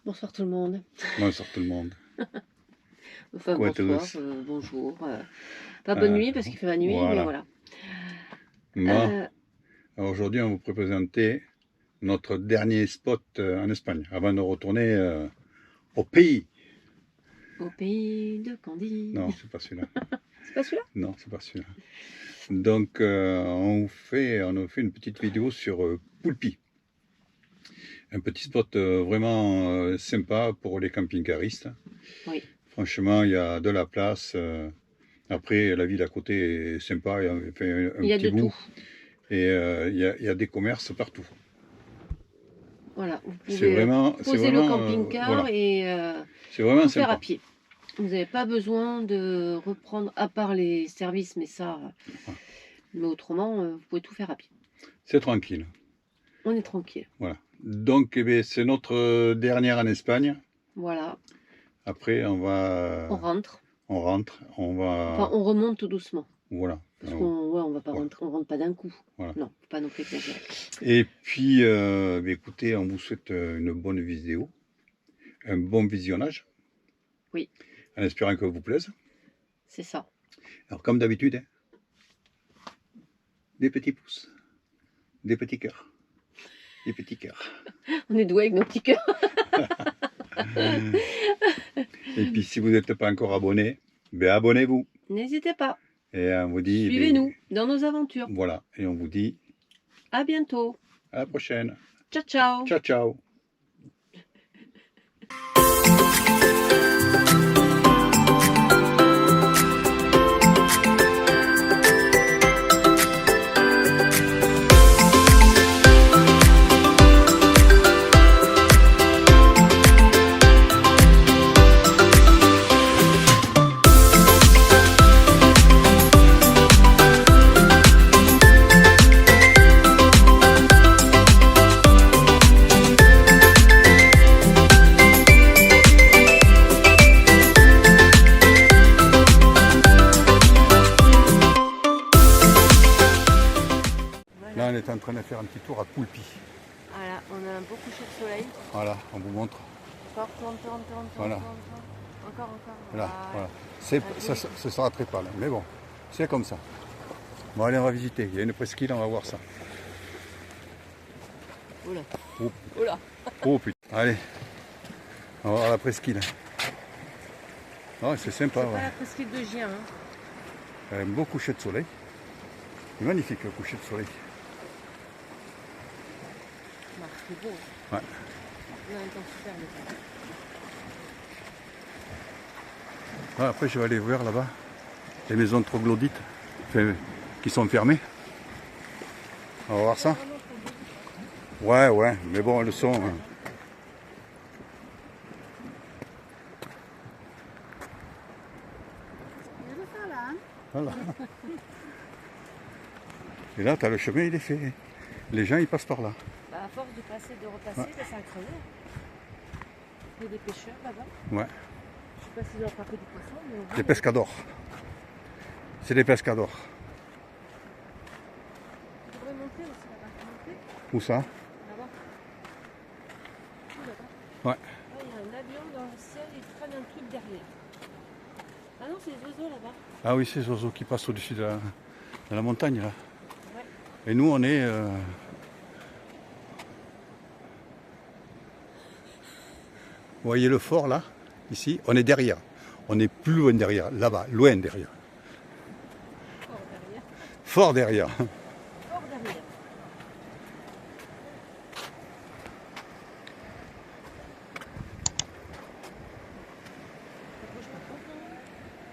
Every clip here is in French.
Bonsoir tout le monde. Bonsoir tout le monde. Enfin Quoi, bonsoir, tous bonjour. Pas bonne nuit parce qu'il fait la nuit, mais voilà. Bon, alors aujourd'hui on va vous présenter notre dernier spot en Espagne, avant de retourner au pays. Au pays de Candy. Non, c'est pas celui-là. C'est pas celui-là? Non, c'est pas celui-là. Donc on a fait une petite vidéo sur Poulpi. Un petit spot vraiment sympa pour les camping-caristes. Oui. Franchement, il y a de la place. Après, la ville à côté est sympa. Il y a de tout. Et il y a des commerces partout. Voilà, vous pouvez poser le camping-car voilà. Et tout faire à pied. Vous n'avez pas besoin de reprendre, à part les services, mais ça, mais autrement, vous pouvez tout faire à pied. C'est tranquille. On est tranquille. Voilà. Donc, c'est notre dernière en Espagne. Voilà. Après, on va... On rentre. On rentre. On va... Enfin, on remonte tout doucement. Voilà. Parce qu'on va pas rentrer, on rentre pas d'un coup. Voilà. Non, faut pas non plus exagérer. Et puis, écoutez, on vous souhaite une bonne vidéo, un bon visionnage. Oui. En espérant que vous plaise. C'est ça. Alors, comme d'habitude, hein, des petits pouces, des petits cœurs, des petits cœurs. On est doué avec nos petits cœurs. Et puis, si vous n'êtes pas encore abonné, ben abonnez-vous. N'hésitez pas. Et on vous dit... Suivez-nous dans nos aventures. Voilà. Et on vous dit... À bientôt. À la prochaine. Ciao, ciao. Ciao, ciao. Là, on est en train de faire un petit tour à Poulpi. Voilà, on a un beau coucher de soleil. Voilà, on vous montre. Tourne. Voilà. Encore. Voilà, voilà. Ce sera très pâle, mais bon, c'est comme ça. Bon, allez, on va visiter. Il y a une presqu'île, on va voir ça. Oula. Oh, Oula. Oh putain. Allez, on va voir la presqu'île. Oh, c'est sympa. C'est pas la presqu'île de Gien. Hein. Un beau coucher de soleil. C'est magnifique le coucher de soleil. C'est beau. Ouais. On a un temps super beau. Ah, après, je vais aller voir là-bas les maisons de troglodytes qui sont fermées. On va voir ça. Ouais, mais bon, elles sont... Voilà. Et là, tu as le chemin, il est fait. Les gens, ils passent par là. Bah, à force de repasser, ouais. Ça a creusé. Il y a des pêcheurs là-bas. Ouais. Je sais pas s'ils ont attrapé du poisson, mais... Des pescadors. C'est des pescadors. On devrait monter aussi là-bas. Où ça? Là-bas. Ouais. Là, il y a un avion dans le ciel, il traîne un truc derrière. Ah non, c'est les oiseaux là-bas. Ah oui, c'est les oiseaux qui passent au-dessus de la montagne là. Ouais. Et nous, on est... Vous voyez le fort là, ici, on est derrière. On est plus loin derrière, là-bas, loin derrière. Fort derrière. Fort derrière. Fort derrière.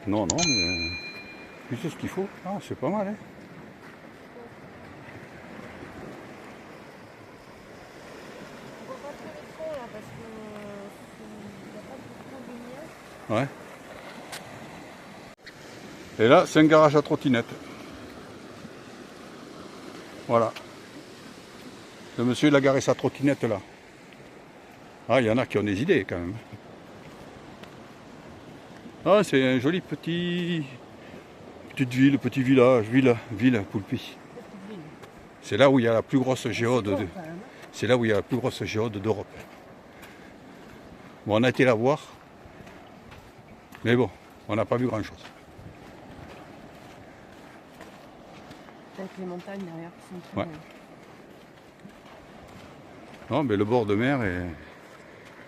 Non, mais... Tu sais ce qu'il faut? Ah, c'est pas mal, hein. Ouais. Et là, c'est un garage à trottinette. Voilà. Le monsieur, il a garé sa trottinette là. Ah, il y en a qui ont des idées quand même. Ah, c'est un joli petite ville, petit village, ville Poulpi. C'est là où il y a la plus grosse géode. C'est là où il y a la plus grosse géode d'Europe. Bon, on a été la voir. Mais bon, on n'a pas vu grand chose. Avec les montagnes derrière qui sont ouais. Non, mais le bord de mer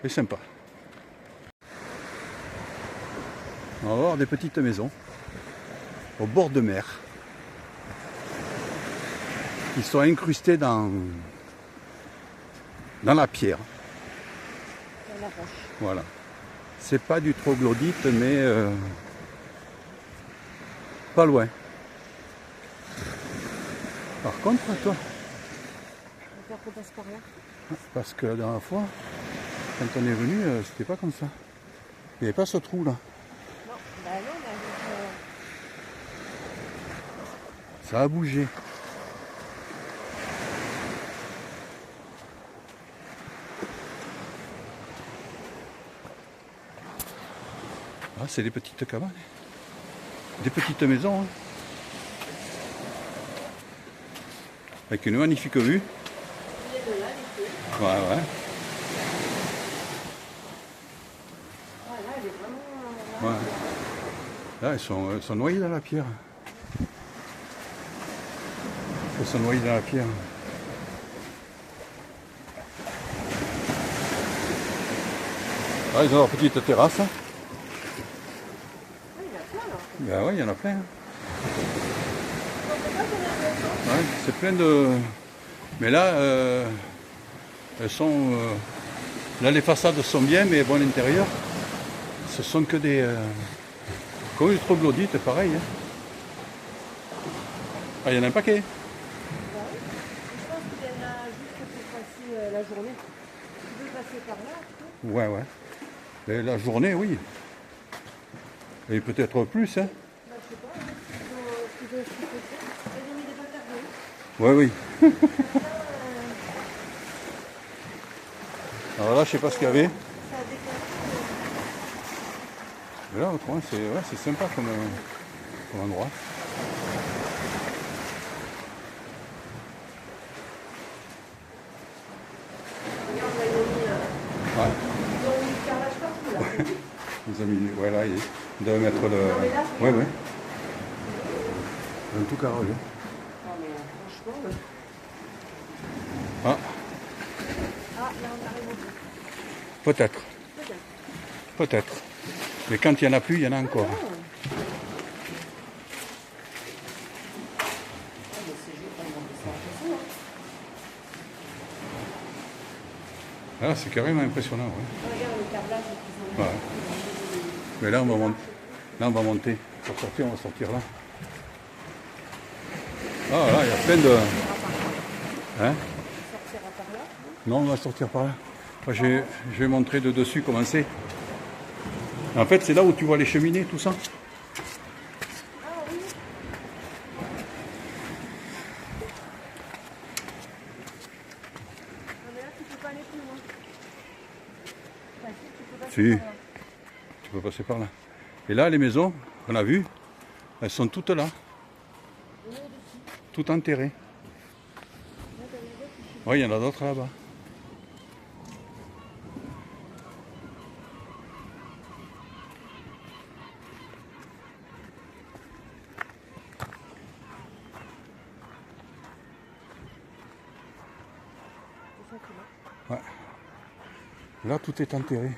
est sympa. On va voir des petites maisons au bord de mer qui sont incrustées dans la pierre. Dans la roche. Voilà. C'est pas du troglodyte, mais pas loin. Par contre, toi, on va faire qu'on passe par là. Parce que la dernière fois, quand on est venu, c'était pas comme ça. Il n'y avait pas ce trou là. Non, bah non, ça a bougé. Ah, c'est des petites cabanes. Des petites maisons. Hein. Avec une magnifique vue. Ouais, ouais. Ouais. Là, elles sont noyées dans la pierre. Elles sont noyées dans la pierre. Ah, ils ont leur petite terrasse. Ben ouais, il y en a plein. Hein. Ouais, c'est plein de... Mais là, elles sont... Là, les façades sont bien, mais bon, l'intérieur, ce sont que des... Comme les troglodytes, pareil. Hein. Ah, il y en a un paquet. je pense qu'il y en a juste pour passer la journée. Tu veux passer par là, tu peux ? Ouais, ouais. Et la journée, oui. Et peut-être plus, hein. Bah, je sais pas, hein. Ils ont mis des patardés. Ouais, oui. Alors là, je sais pas ce qu'il y avait. Ça a décalé. Mais là, autrement, c'est sympa comme endroit. Regarde, là, Ouais. ils ont mis le carrelage partout, là. Ils ont mis... Ouais, là, ils doivent mettre le... Non, mais là, ouais, ouais. Un tout carrelé. non, mais franchement... Ah, Ah, là, on arrive au bout. peut-être. Peut-être. Mais quand il n'y en a plus, il y en a encore. Ah, mais c'est juste pour monter ça en façon, hein. Ah, c'est carrément impressionnant. Ouais. Regarde le câblage qu'ils ont mis. Ouais. Mais là, on va monter. Pour sortir, on va sortir là. Ah, là, il y a plein de... Hein? Sortira par là. Non, on va sortir par là. Moi, je vais montrer de dessus comment c'est. En fait, c'est là où tu vois les cheminées, tout ça. Ah oui. Non, mais là, tu peux pas aller plus loin. Enfin, si, tu peux passer Si, par là. tu peux passer par là. Et là, les maisons qu'on a vues, elles sont toutes là. Toutes enterrées. Oui, il y en a d'autres là-bas. Ouais. Là, tout est enterré.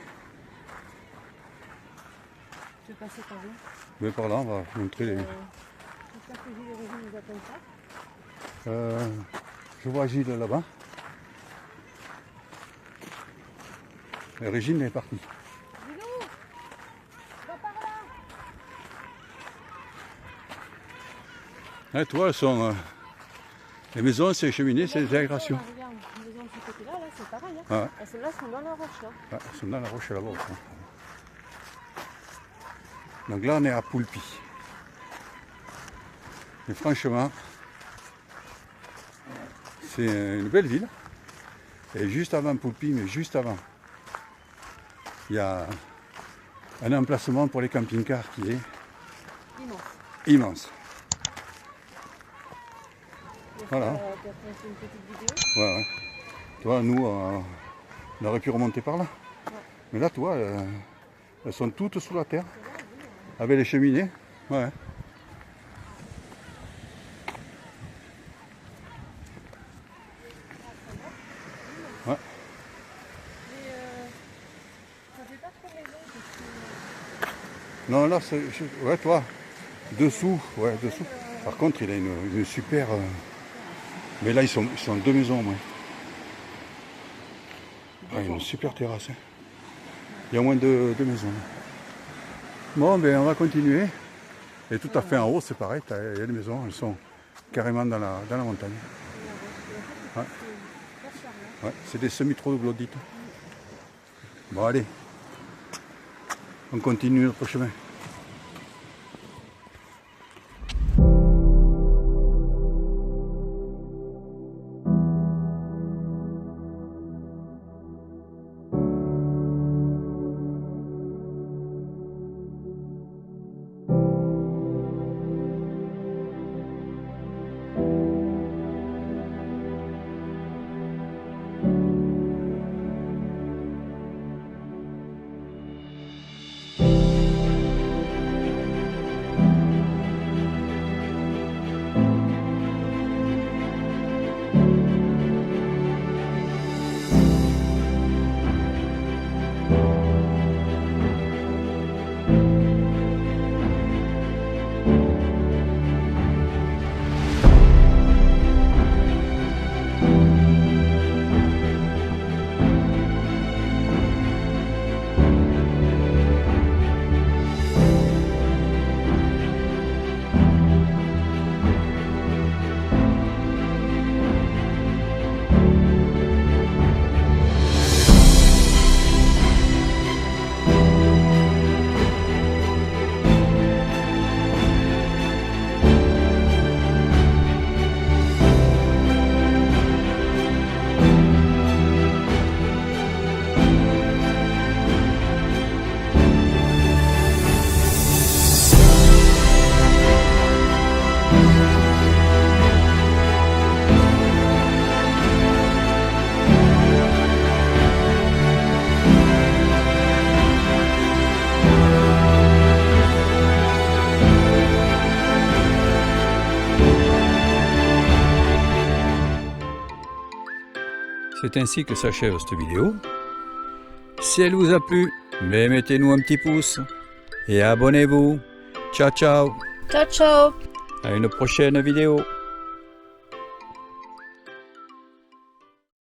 Tu veux passer par là? Mais par là, on va montrer les... J'espère que Gilles et Régine nous attendent pas. Je vois Gilles là-bas. Et Régine est partie. Gilou, va par là. Là, tu vois, elles sont... les maisons, c'est les cheminées, c'est des aérations. Regarde, les maisons de ce côté-là, là, c'est pareil. Hein. Ah ouais. Et celles-là sont dans la roche. Là. Ouais, elles sont dans la roche là-bas. Hein. Donc là, on est à Poulpy. Et franchement, c'est une belle ville. Et juste avant Poulpy, mais juste avant, il y a un emplacement pour les camping-cars qui est immense. Voilà. Tu as fait une petite vidéo. Ouais, ouais. Tu vois, nous, on aurait pu remonter par là. Ouais. Mais là, tu vois, elles sont toutes sous la terre. Avec les cheminées. Ouais. Ouais. Non, là, c'est... Ouais, toi. Dessous. Ouais, dessous. Par contre, il a une super... Mais là, ils sont deux maisons, moi. Ah, il y a une super terrasse. Hein. Il y a au moins deux maisons. Bon, ben, on va continuer. Et tout à fait en haut, c'est pareil. Il y a des maisons, elles sont carrément dans la montagne. Ouais. Ouais, c'est des semi-troglodytes. Bon, allez. On continue notre chemin. C'est ainsi que s'achève cette vidéo. Si elle vous a plu, mettez-nous un petit pouce et abonnez-vous. Ciao ciao. Ciao ciao. À une prochaine vidéo.